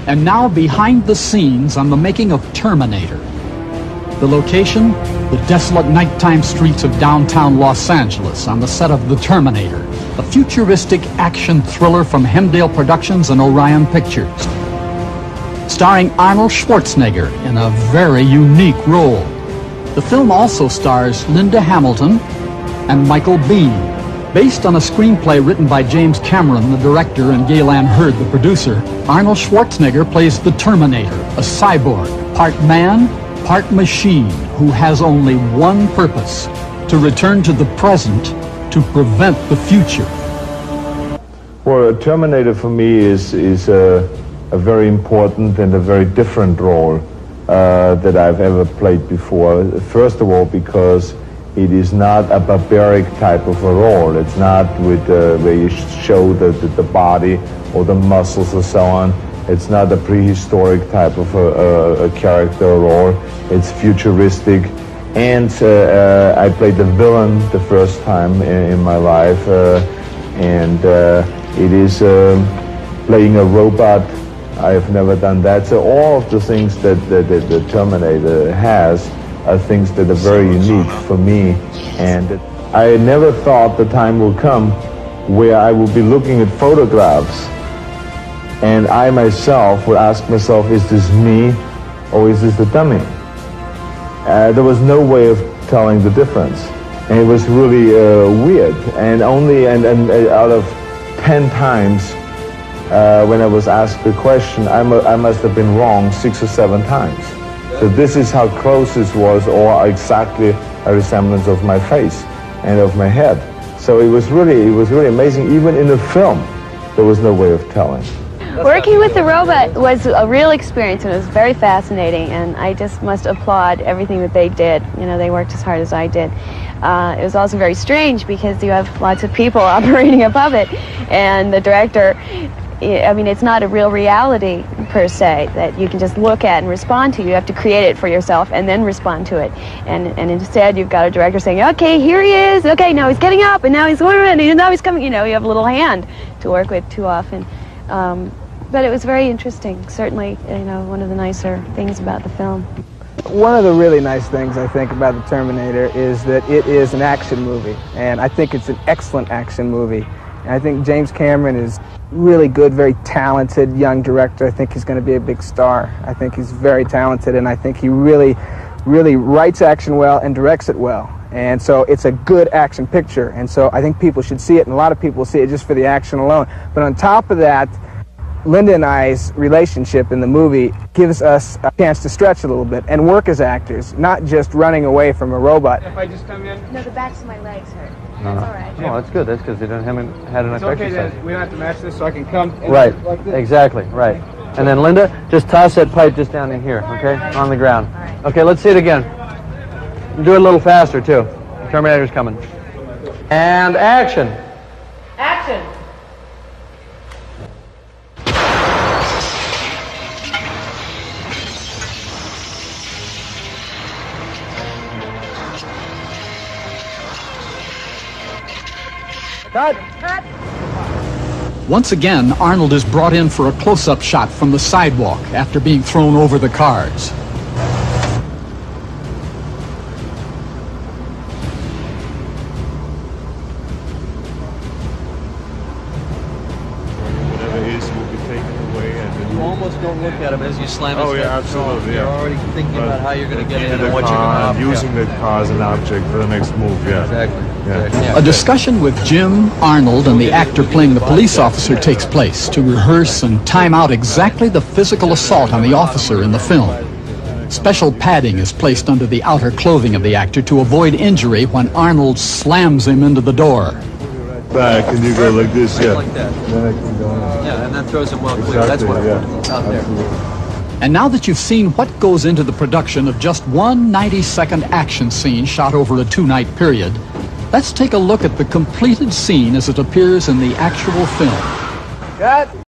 And now behind the scenes on the making of Terminator. The location, the desolate nighttime streets of downtown Los Angeles on the set of The Terminator, a futuristic action thriller from Hemdale Productions and Orion Pictures. Starring Arnold Schwarzenegger in a very unique role. The film also stars Linda Hamilton and Michael Biehn. Based on a screenplay written by James Cameron, the director, and Galen Hurd, the producer, Arnold Schwarzenegger plays the Terminator, a cyborg, part man, part machine, who has only one purpose: to return to the present to prevent the future. Well, Terminator for me is a very important and a very different role that I've ever played before. First of all, because it is not a barbaric type of a role. It's not with where you show the body or the muscles or so on. It's not a prehistoric type of a character role. It's futuristic. And I played the villain the first time in my life. It is playing a robot. I have never done that. So all of the things that the Terminator has are things that are very unique for me. And I never thought the time will come where I will be looking at photographs and I myself would ask myself, is this me or is this the dummy? There was no way of telling the difference. And it was really weird. And only and out of 10 times when I was asked the question, I must have been wrong 6 or 7 times. So this is how close this was, or exactly a resemblance of my face and of my head. So it was really amazing. Even in the film, there was no way of telling. Working with the robot was a real experience, and it was very fascinating, and I just must applaud everything that they did. You know, they worked as hard as I did. It was also very strange because you have lots of people operating a puppet, and the director, I mean, it's not a real reality per se that you can just look at and respond to. You have to create it for yourself and then respond to it. And instead you've got a director saying, okay, here he is, okay, now he's getting up, and now he's coming. You know, you have a little hand to work with too often. But it was very interesting, certainly, you know, one of the nicer things about the film. One of the really nice things I think about The Terminator is that it is an action movie, and I think it's an excellent action movie. And I think James Cameron is really good, very talented young director. I think he's going to be a big star. I think he's very talented, and I think he really writes action well and directs it well. And so it's a good action picture, and so I think people should see it, and a lot of people see it just for the action alone. But on top of that, Linda and I's relationship in the movie gives us a chance to stretch a little bit and work as actors, not just running away from a robot. If I just come in? No, the backs of my legs hurt. No. That's all right. Oh, that's good. That's because they haven't had enough exercise. It's okay that we don't have to match this, so I can come in Right, like this. exactly, right. And then Linda, just toss that pipe just down in here, okay, on the ground. Okay, let's see it again. Do it a little faster, too. Terminator's coming. And action. Action! Cut! Cut! Once again, Arnold is brought in for a close-up shot from the sidewalk after being thrown over the cars. Whatever is will be taken away and You almost don't look at him as you slam his Oh, yeah, head. absolutely, You're yeah. already thinking about how you're going to get in into and the what you're car going and to using the car as an object for the next move, yeah. Exactly. Yeah. Exactly. A discussion with Jim, Arnold, and the actor playing the police officer takes place to rehearse and time out exactly the physical assault on the officer in the film. Special padding is placed under the outer clothing of the actor to avoid injury when Arnold slams him into the door. Back and you go like this, yeah. Like that. Then I can go on. Yeah, and that throws him well clear. That's what I wanted. It's out there. And now that you've seen what goes into the production of just one 90-second action scene shot over a 2-night period, let's take a look at the completed scene as it appears in the actual film. Cut!